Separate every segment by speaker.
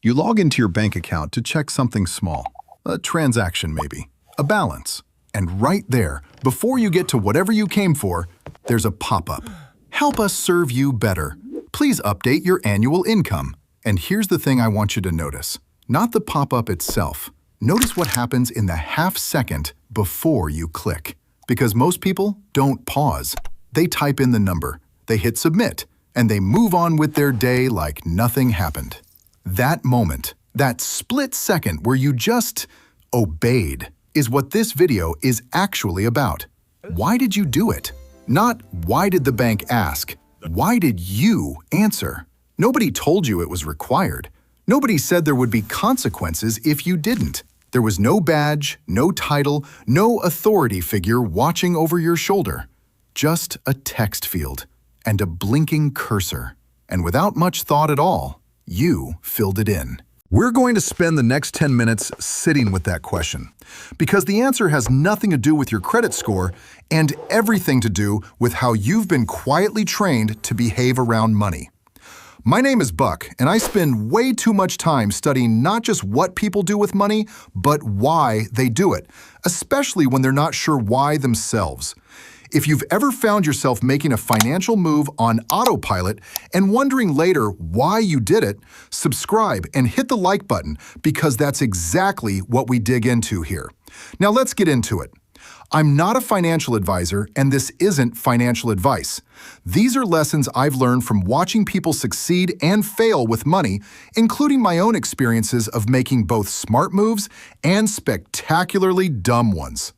Speaker 1: You log into your bank account to check something small, a transaction maybe, a balance. And right there, before you get to whatever you came for, there's a pop-up. Help us serve you better. Please update your annual income. And here's the thing I want you to notice. Not the pop-up itself. Notice what happens in the half second before you click. Because most people don't pause. They type in the number, they hit submit, and they move on with their day like nothing happened. That moment, that split second where you just obeyed, is what this video is actually about. Why did you do it? Not why did the bank ask? Why did you answer? Nobody told you it was required. Nobody said there would be consequences if you didn't. There was no badge, no title, no authority figure watching over your shoulder. Just a text field and a blinking cursor. And without much thought at all, you filled it in. We're going to spend the next 10 minutes sitting with that question, because the answer has nothing to do with your credit score and everything to do with how you've been quietly trained to behave around money. My name is Buck, and I spend way too much time studying not just what people do with money, but why they do it, especially when they're not sure why themselves. If you've ever found yourself making a financial move on autopilot and wondering later why you did it, subscribe and hit the like button, because that's exactly what we dig into here. Now let's get into it. I'm not a financial advisor, and this isn't financial advice. These are lessons I've learned from watching people succeed and fail with money, including my own experiences of making both smart moves and spectacularly dumb ones.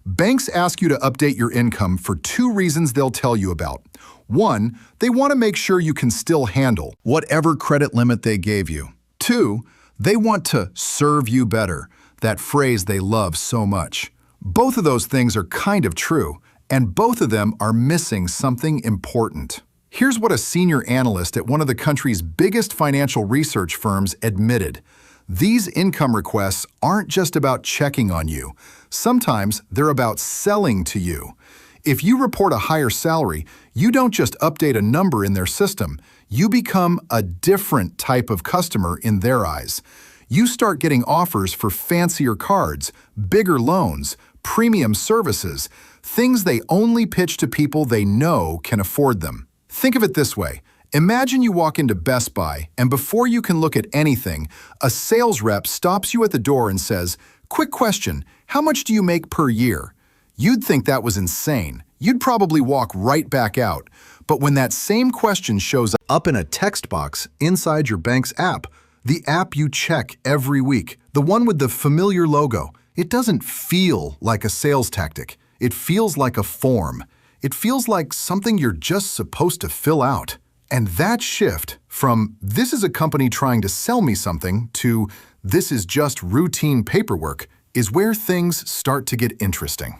Speaker 1: Banks ask you to update your income for two reasons they'll tell you about. One, they want to make sure you can still handle whatever credit limit they gave you. Two, they want to serve you better, that phrase they love so much. Both of those things are kind of true, and both of them are missing something important. Here's what a senior analyst at one of the country's biggest financial research firms admitted. These income requests aren't just about checking on you. Sometimes they're about selling to you. If you report a higher salary, you don't just update a number in their system. You become a different type of customer in their eyes. You start getting offers for fancier cards, bigger loans, premium services, things they only pitch to people they know can afford them. Think of it this way. Imagine you walk into Best Buy, and before you can look at anything, a sales rep stops you at the door and says, "Quick question, how much do you make per year?" You'd think that was insane. You'd probably walk right back out. But when that same question shows up in a text box inside your bank's app, the app you check every week, the one with the familiar logo, it doesn't feel like a sales tactic. It feels like a form. It feels like something you're just supposed to fill out. And that shift from "this is a company trying to sell me something" to "this is just routine paperwork" is where things start to get interesting.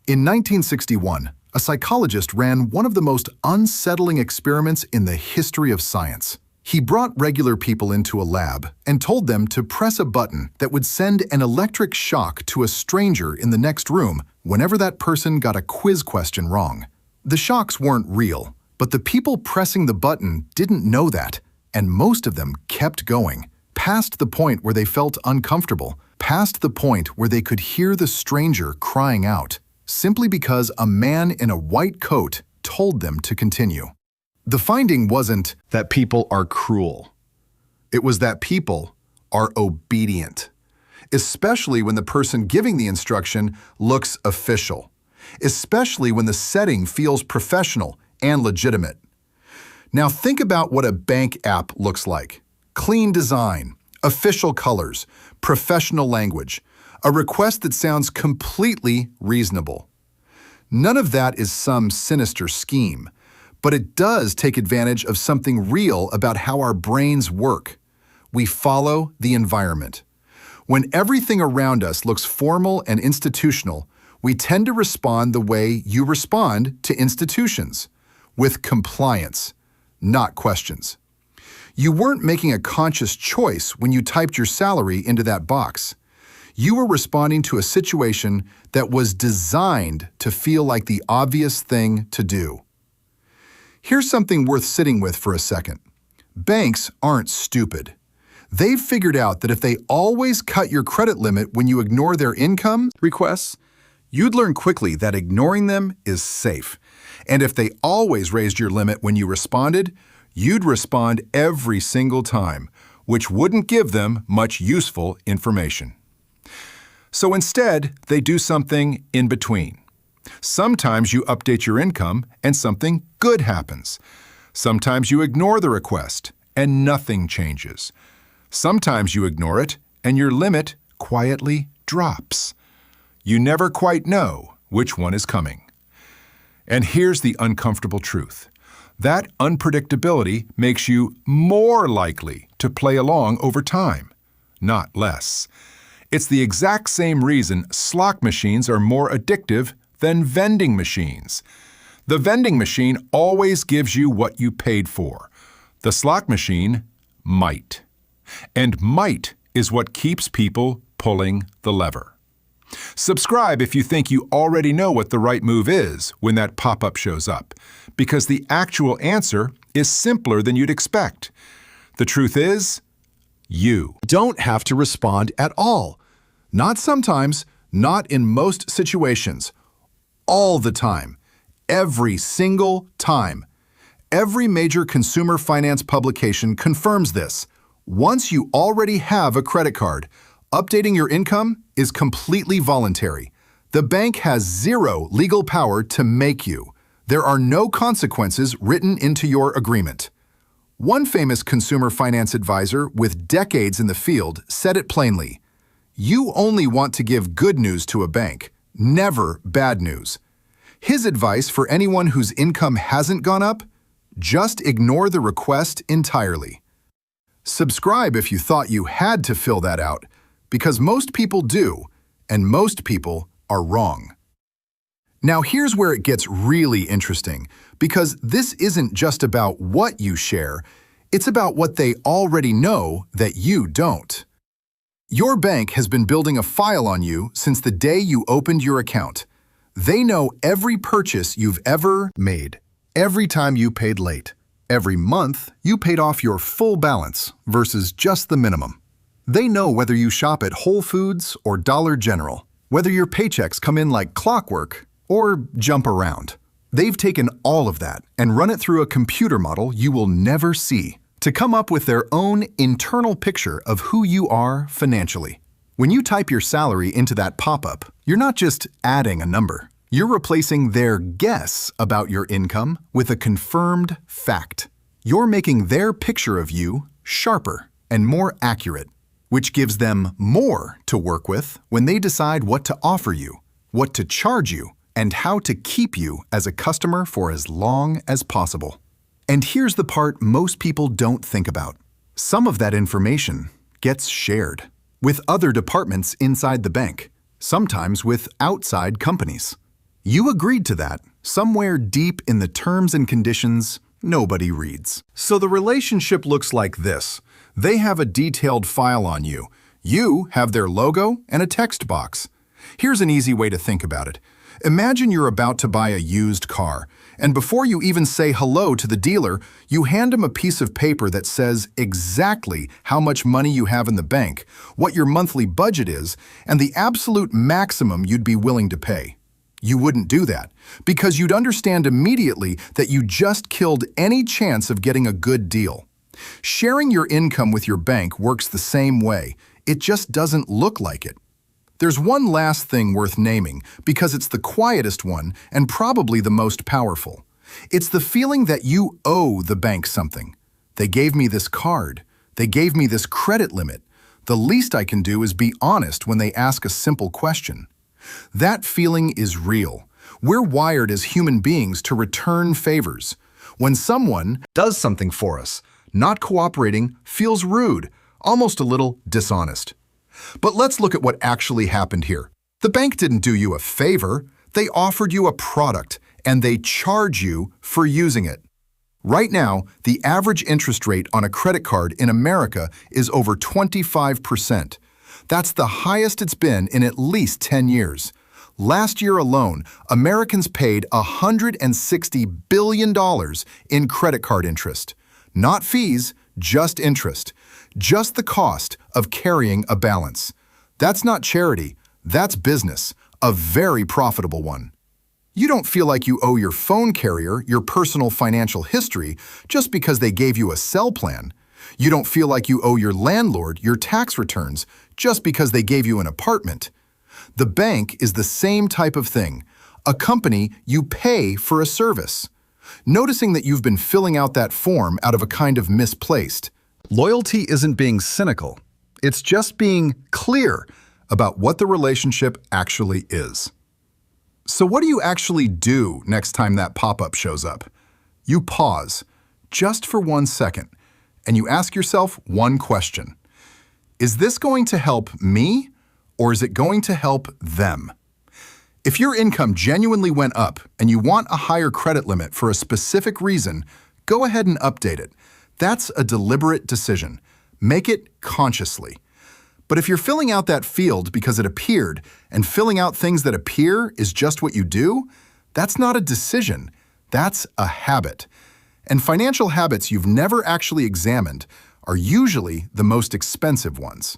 Speaker 1: In 1961, a psychologist ran one of the most unsettling experiments in the history of science. He brought regular people into a lab and told them to press a button that would send an electric shock to a stranger in the next room whenever that person got a quiz question wrong. The shocks weren't real, but the people pressing the button didn't know that, and most of them kept going, past the point where they felt uncomfortable, past the point where they could hear the stranger crying out, simply because a man in a white coat told them to continue. The finding wasn't that people are cruel. It was that people are obedient, especially when the person giving the instruction looks official, especially when the setting feels professional and legitimate. Now think about what a bank app looks like. Clean design, official colors, professional language, a request that sounds completely reasonable. None of that is some sinister scheme, but it does take advantage of something real about how our brains work. We follow the environment. When everything around us looks formal and institutional, we tend to respond the way you respond to institutions, with compliance, not questions. You weren't making a conscious choice when you typed your salary into that box. You were responding to a situation that was designed to feel like the obvious thing to do. Here's something worth sitting with for a second. Banks aren't stupid. They've figured out that if they always cut your credit limit when you ignore their income requests, you'd learn quickly that ignoring them is safe. And if they always raised your limit when you responded, you'd respond every single time, which wouldn't give them much useful information. So instead, they do something in between. Sometimes you update your income and something good happens. Sometimes you ignore the request and nothing changes. Sometimes you ignore it and your limit quietly drops. You never quite know which one is coming. And here's the uncomfortable truth. That unpredictability makes you more likely to play along over time, not less. It's the exact same reason slot machines are more addictive than vending machines. The vending machine always gives you what you paid for. The slot machine might. And might is what keeps people pulling the lever. Subscribe if you think you already know what the right move is when that pop-up shows up, because the actual answer is simpler than you'd expect. The truth is, you don't have to respond at all. Not sometimes, not in most situations. All the time. Every single time. Every major consumer finance publication confirms this. Once you already have a credit card, updating your income is completely voluntary. The bank has zero legal power to make you. There are no consequences written into your agreement. One famous consumer finance advisor with decades in the field said it plainly. You only want to give good news to a bank, never bad news. His advice for anyone whose income hasn't gone up? Just ignore the request entirely. Subscribe if you thought you had to fill that out, because most people do, and most people are wrong. Now here's where it gets really interesting, because this isn't just about what you share, it's about what they already know that you don't. Your bank has been building a file on you since the day you opened your account. They know every purchase you've ever made, every time you paid late, every month you paid off your full balance versus just the minimum. They know whether you shop at Whole Foods or Dollar General, whether your paychecks come in like clockwork or jump around. They've taken all of that and run it through a computer model you will never see to come up with their own internal picture of who you are financially. When you type your salary into that pop-up, you're not just adding a number. You're replacing their guess about your income with a confirmed fact. You're making their picture of you sharper and more accurate, which gives them more to work with when they decide what to offer you, what to charge you, and how to keep you as a customer for as long as possible. And here's the part most people don't think about. Some of that information gets shared with other departments inside the bank, sometimes with outside companies. You agreed to that somewhere deep in the terms and conditions nobody reads. So the relationship looks like this. They have a detailed file on you. You have their logo and a text box. Here's an easy way to think about it. Imagine you're about to buy a used car, and before you even say hello to the dealer, you hand him a piece of paper that says exactly how much money you have in the bank, what your monthly budget is, and the absolute maximum you'd be willing to pay. You wouldn't do that, because you'd understand immediately that you just killed any chance of getting a good deal. Sharing your income with your bank works the same way. It just doesn't look like it. There's one last thing worth naming because it's the quietest one and probably the most powerful. It's the feeling that you owe the bank something. They gave me this card. They gave me this credit limit. The least I can do is be honest when they ask a simple question. That feeling is real. We're wired as human beings to return favors. When someone does something for us, not cooperating feels rude, almost a little dishonest. But let's look at what actually happened here. The bank didn't do you a favor. They offered you a product, and they charge you for using it. Right now, the average interest rate on a credit card in America is over 25%. That's the highest it's been in at least 10 years. Last year alone, Americans paid $160 billion in credit card interest. Not fees, just interest. Just the cost of carrying a balance. That's not charity, that's business, a very profitable one. You don't feel like you owe your phone carrier your personal financial history just because they gave you a cell plan. You don't feel like you owe your landlord your tax returns just because they gave you an apartment. The bank is the same type of thing, a company you pay for a service. Noticing that you've been filling out that form out of a kind of misplaced. Loyalty isn't being cynical. It's just being clear about what the relationship actually is. So what do you actually do next time that pop-up shows up? You pause, just for 1 second, and you ask yourself one question. Is this going to help me, or is it going to help them? If your income genuinely went up and you want a higher credit limit for a specific reason, go ahead and update it. That's a deliberate decision. Make it consciously. But if you're filling out that field because it appeared, and filling out things that appear is just what you do, that's not a decision. That's a habit. And financial habits you've never actually examined are usually the most expensive ones.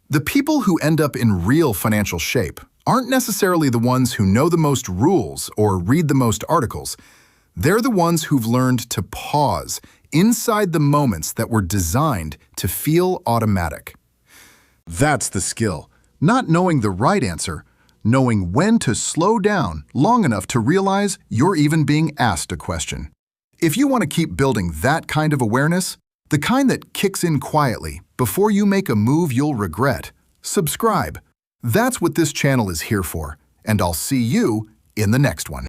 Speaker 1: The people who end up in real financial shape aren't necessarily the ones who know the most rules or read the most articles. They're the ones who've learned to pause inside the moments that were designed to feel automatic. That's the skill. Not knowing the right answer, knowing when to slow down long enough to realize you're even being asked a question. If you want to keep building that kind of awareness, the kind that kicks in quietly before you make a move you'll regret, subscribe. That's what this channel is here for, and I'll see you in the next one.